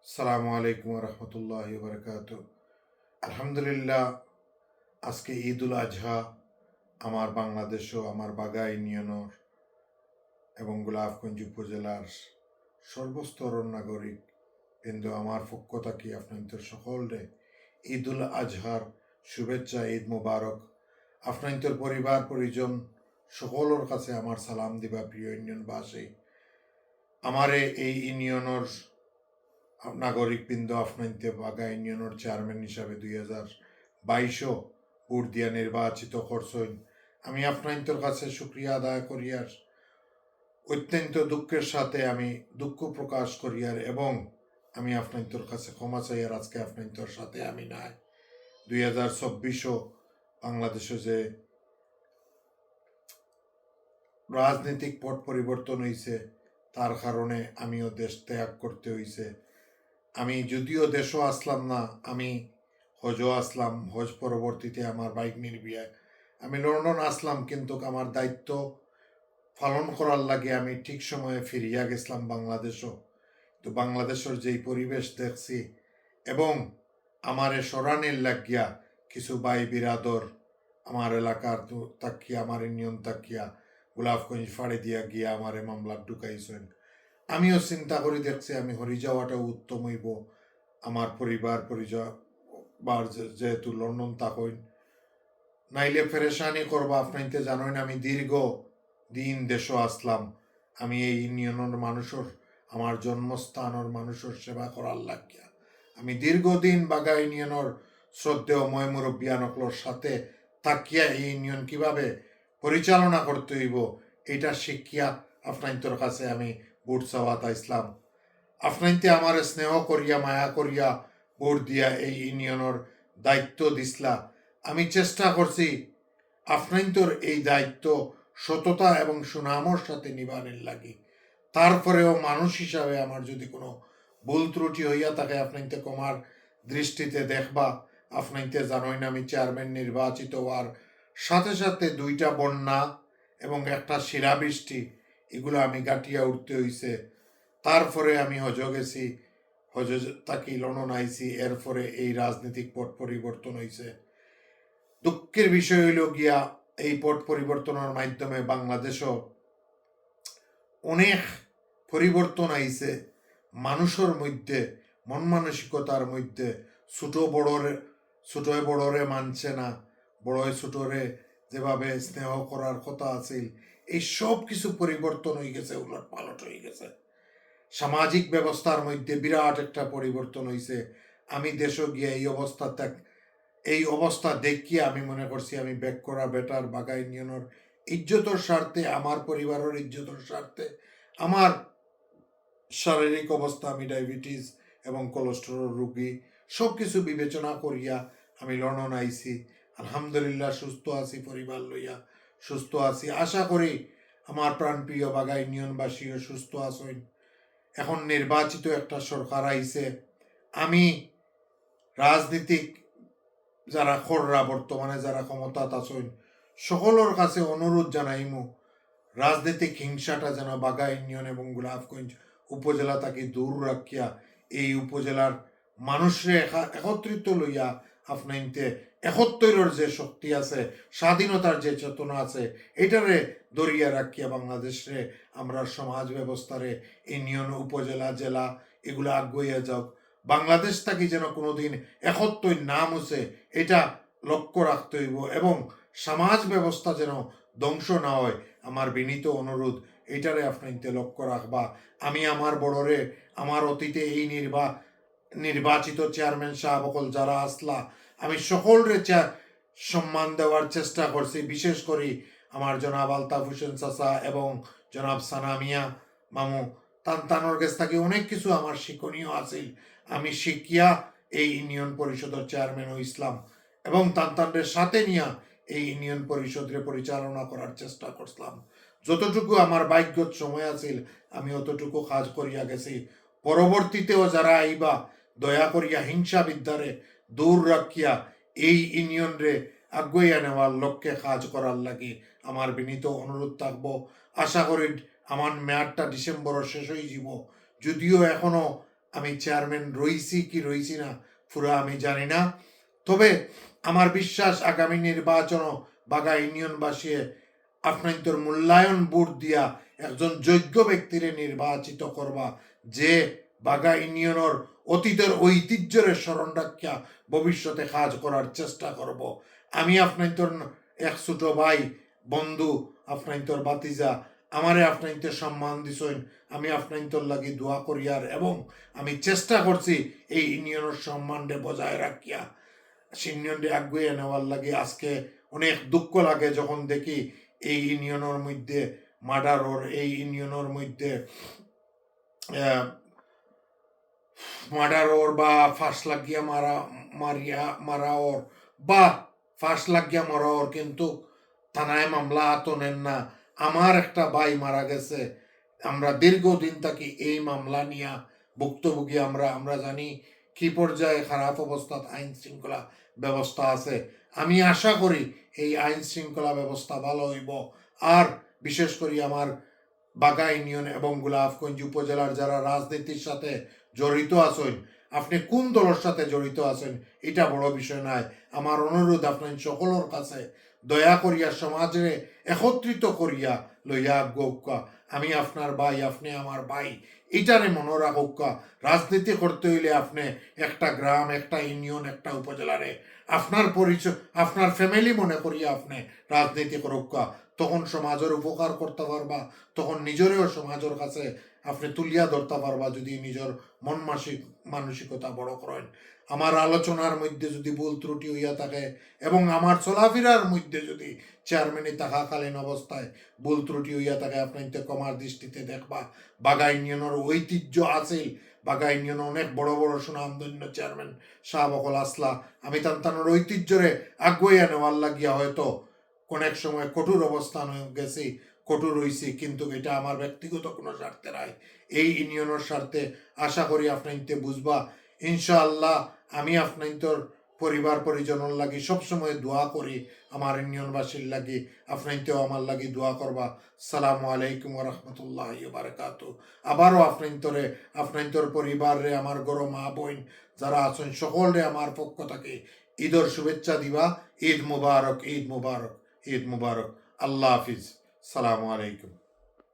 আসসালামু আলাইকুম রহমতুল্লাহ বরকাত। আলহামদুলিল্লাহ, আজকে ঈদুল আজহা আমার বাংলাদেশও আমার বাগা ইউনিয়নের এবং গোলাপগঞ্জ উপজেলার সর্বস্তরের নাগরিক কিন্তু আমার পক্ষ থাকি আপনাদের সকলরে ঈদুল আজহার শুভেচ্ছা, ঈদ মুবারক। আপনাদের পরিবার পরিজন সকলের কাছে আমার সালাম দিবা প্রিয় ইউনিয়নবাসী। আমারে এই ইউনিয়নের নাগরিকবৃন্দ আপনাইতে বাগা ইউনিয়নের চেয়ারম্যান হিসাবে 2022 ভোট দিয়া নির্বাচিত করছেন। আমি আপনাইন্তর কাছে শুক্রিয়া আদায় করিয়ার অত্যন্ত দুঃখের সাথে আমি দুঃখ প্রকাশ করিয়ার এবং আমি আপনাইন্তর কাছে ক্ষমা চাইয়ার আজকে আপনাইন্তর সাথে আমি নাই। 2024 বাংলাদেশে যে রাজনৈতিক পট পরিবর্তন হয়েছে তার কারণে আমিও দেশ ত্যাগ করতে হয়েছে। আমি যদিও দেশও আসলাম না, আমি হজও আসলাম। হজ পরবর্তীতে আমার বাইক নির্বিয়ায় আমি লন্ডন আসলাম, কিন্তু আমার দায়িত্ব পালন করার লাগে আমি ঠিক সময়ে ফিরিয়া গেছিলাম বাংলাদেশও। তো বাংলাদেশের যেই পরিবেশ দেখছি এবং আমারে সরানের লাগিয়া কিছু ভাই বিরাদর আমার এলাকার তাকিয়া আমার ইউনিয়ন তাকিয়া গোলাপগঞ্জ ফাড়ে দিয়া গিয়া আমারে মামলা ঢুকাইছেন। আমিও চিন্তা করে দেখছি আমি হরি যাওয়াটা উত্তম হইব। আমার পরিবার পরিজন যেহেতু লন্ডন থাকইন, নাইলে ফেরেশানি করবা। আপনাইতে জানেন আমি দীর্ঘ দিন দেশও আসলাম। আমি এই ইউনিয়নের মানুষের, আমার জন্মস্থানের মানুষের সেবা করার লাগিয়া আমি দীর্ঘদিন বাগা ইউনিয়নের শ্রদ্ধেয় ময় মুরব্বিয়ানকলোর সাথে তাকিয়া এই ইউনিয়ন কিভাবে পরিচালনা করতে হইব এটা শিখিয়া আপনাইন্তর কাছে আমি ভোট চাওয়াত ইসলাম। আপনাইতে আমার স্নেহ করিয়া মায়া করিয়া ভোট দিয়া এই ইউনিয়নের দায়িত্ব দিসলা। আমি চেষ্টা করছি আপনাইন্তর এই দায়িত্ব সততা এবং সুনামর সাথে নিবানের লাগে। তারপরেও মানুষ হিসাবে আমার যদি কোনো ভুল ত্রুটি হইয়া থাকে আপনাইতে কমার দৃষ্টিতে দেখবা। আপনাইতে জানোই না আমি চেয়ারম্যান নির্বাচিত হওয়ার সাথে সাথে 2টা বন্যা এবং একটা শিলাবৃষ্টি এগুলো আমি গাটিয়া উঠতে হইছে। তারপরে আমি হজ গেছি, হজ তাকি লন্ডন আইছি, এরপরে এই রাজনৈতিক পট পরিবর্তন হয়েছে। দুঃখের বিষয় হইল গিয়া এই পট পরিবর্তনের মাধ্যমে বাংলাদেশও অনেক পরিবর্তন আইছে মানুষের মধ্যে, মন মানসিকতার মধ্যে। ছোটে বড়রে মানছে না, বড়ে ছোটরে যেভাবে স্নেহ করার কথা আছিল, এই সব কিছু পরিবর্তন হয়ে গেছে, উলট পালট হয়ে গেছে। সামাজিক ব্যবস্থার মধ্যে বিরাট একটা পরিবর্তন হয়েছে। আমি দেশও গিয়ে এই অবস্থা দেখিয়ে আমি মনে করছি আমি ব্যাক করা বেটার। বাগা ইউনিয়নের ইজ্জতের স্বার্থে, আমার পরিবারের ইজ্জতের স্বার্থে, আমার শারীরিক অবস্থা, আমি ডায়াবেটিস এবং কোলেস্টেরল রোগী, সব কিছু বিবেচনা করিয়া আমি লন্ডন আইছি। আলহামদুলিল্লাহ সুস্থ আছি, পরিবার লইয়া সুস্থ আছি। আশা করি আমার প্রাণপ্রিয় বাগা ইউনিয়নবাসীও সুস্থ আছেন। এখন নির্বাচিত একটা সরকার আইছে। আমি রাজনীতিক যারা খররা বর্তমানে যারা ক্ষমতাত আছেন সকলের কাছে অনুরোধ জানাইমু, রাজনৈতিক হিংসাটা যেন বাগা ইউনিয়ন এবং গোলাপগঞ্জ উপজেলা তাকে দূর রাখিয়া এই উপজেলার মানুষরে একত্রিত লইয়া আপনাইতে একত্তরের যে শক্তি আছে, স্বাধীনতার যে চেতনা আছে, এটারে দরিয়া রাখিয়া বাংলাদেশে আমরা সমাজ ব্যবস্থারে ইউনিয়ন, উপজেলা, জেলা এগুলো আগুইয়া যাও। বাংলাদেশ থাকি যেন কোনোদিন একত্তর না মুছে এটা লক্ষ্য রাখতে হইব এবং সমাজ ব্যবস্থা যেন ধ্বংস না হয়। আমার বিনীত অনুরোধ এটারে আপনাইতে লক্ষ্য রাখবা। আমি আমার বড়রে, আমার অতীতে এই নির্বাচিত চেয়ারম্যান সাহেব অকল যারা আসলা, আমি সকলরে সম্মান দেওয়ার চেষ্টা করছি। বিশেষ করে আমার জনাব আলতাফ হোসেন চাচা এবং জনাব সানামিয়া মামু, তানোর কাছ থেকে অনেক কিছু আমার শিক্ষণীয় আছিল। আমি শিখিয়া এই ইউনিয়ন পরিষদের চেয়ারম্যান ও ইসলাম এবং তানদের সাথে নিয়ে এই ইউনিয়ন পরিষদের পরিচালনা করার চেষ্টা করছিলাম। যতটুকু আমার ভাগ্যত সময় আছিল আমি অতটুকু কাজ করিয়া গেছি। পরবর্তীতেও যারা আইবা দয়া করিয়া হিংসা বিদ্যারে দূর রাখিয়া এই ইউনিয়ন রে আগুইয়া নেওয়ার লক্ষ্যে কাজ করার লাগে আমার বিনীত অনুরোধ থাকবো। আশা করি আমার মেয়াদটা ডিসেম্বরের শেষ হয়ে যাব, যদিও এখনো আমি চেয়ারম্যান রইছি কি রইছি না পুরা আমি জানি না, তবে আমার বিশ্বাস আগামী নির্বাচনও বাগা ইউনিয়নবাসী আপনার মূল্যায়ন ভোট দিয়া একজন যোগ্য ব্যক্তিরে নির্বাচিত করবা, যে বাগা ইউনিয়নের অতীতের ঐতিহ্যের স্মরণ রাখিয়া ভবিষ্যতে কাজ করার চেষ্টা করব। আমি আপনার এক ছোট ভাই বন্ধু, আপনার বাতিজা, আমারে আপনার সম্মান দিছেন, আমি আপনার লাগি দোয়া করিয়ার এবং আমি চেষ্টা করছি এই ইউনিয়নের সম্মানকে বজায় রাখিয়া ইউনিয়নকে আগুয়ে নেওয়ার লাগে। আজকে অনেক দুঃখ লাগে যখন দেখি এই ইউনিয়নের মধ্যে মার্ডারর, এই ইউনিয়নের মধ্যে মার্ডারর বা ফাঁস লাগিয়া মারাওর বা ফাঁস লাগিয়া মরাওর, কিন্তু থানায় মামলা হাত নেন না। আমার একটা ভাই মারা গেছে, আমরা দীর্ঘদিন থাকি এই মামলা নিয়ে ভুক্তভোগী। আমরা জানি কি পর্যায়ে খারাপ অবস্থা আইন শৃঙ্খলা ব্যবস্থা আছে। আমি আশা করি এই আইন শৃঙ্খলা ব্যবস্থা ভালো হইব। আর বিশেষ করে আমার বাগা ইউনিয়ন এবং গোলাপগঞ্জ উপজেলার যারা রাজনীতির সাথে জড়িত আছেন, আপনি কোন দলের সাথে জড়িত আছেন এটা বড় বিষয় নয়। আমার অনুরোধ আপনার সকলের কাছে, দয়া করিয়া সমাজে একত্রিত করিয়া লইয়া গৌকা। আমি আপনার ভাই, আপনি আমার ভাই, এটারে মনে রাখুকা। রাজনীতি করতে হইলে আপনি একটা গ্রাম, একটা ইউনিয়ন, একটা উপজেলারে আপনার পরিচয়, আপনার ফ্যামিলি মনে করিয়া আপনি রাজনীতি করুকা। তখন সমাজের উপকার করতে পারবা, তখন নিজেরও সমাজের কাছে আপনি তুলিয়া ধরতে পারবা যদি নিজের মন মানসিকতা বড় করেন। আমার আলোচনার মধ্যে যদি ভুল ত্রুটি হইয়া থাকে এবং আমার চলাফেরার মধ্যে যদি চেয়ারম্যানে থাকাকালীন অবস্থায় ভুল ত্রুটি হইয়া থাকে, আপনি কমার দৃষ্টিতে দেখবা। বাগা ইউনিয়নের ঐতিহ্য আছে, বাগা ইউনিয়ন অনেক বড় বড় সুনামধন্য চেয়ারম্যান শাহ বকল আসলা, আমি তান্তানোর ঐতিহ্যরে আগুয়াইয়া নেওয়ার লাগিয়া হয়তো অনেক সময় কঠোর অবস্থান হয়ে গেছি, কঠোর হইছি, কিন্তু এটা আমার ব্যক্তিগত কোনো স্বার্থে নাই, এই ইউনিয়নের স্বার্থে। আশা করি আপনাইতে বুঝবা। ইনশাআল্লাহ আমি আপনাইতর পরিবার পরিজনের লাগি সবসময় দোয়া করি, আমার ইউনিয়নবাসীর লাগি, আপনাইতেও আমার লাগি দোয়া করবা। সালামু আলাইকুম রহমতুল্লাহ বারকাত। আবারও আপনাইতর পরিবারে, আমার গরো মা বোন যারা আছেন সকলরে আমার পক্ষ থেকে ঈদের শুভেচ্ছা দিবা। ঈদ মুবারক, ঈদ মুবারক, ঈদ মুবারক। আল্লাহ হাফিজ। সালামু আলাইকুম।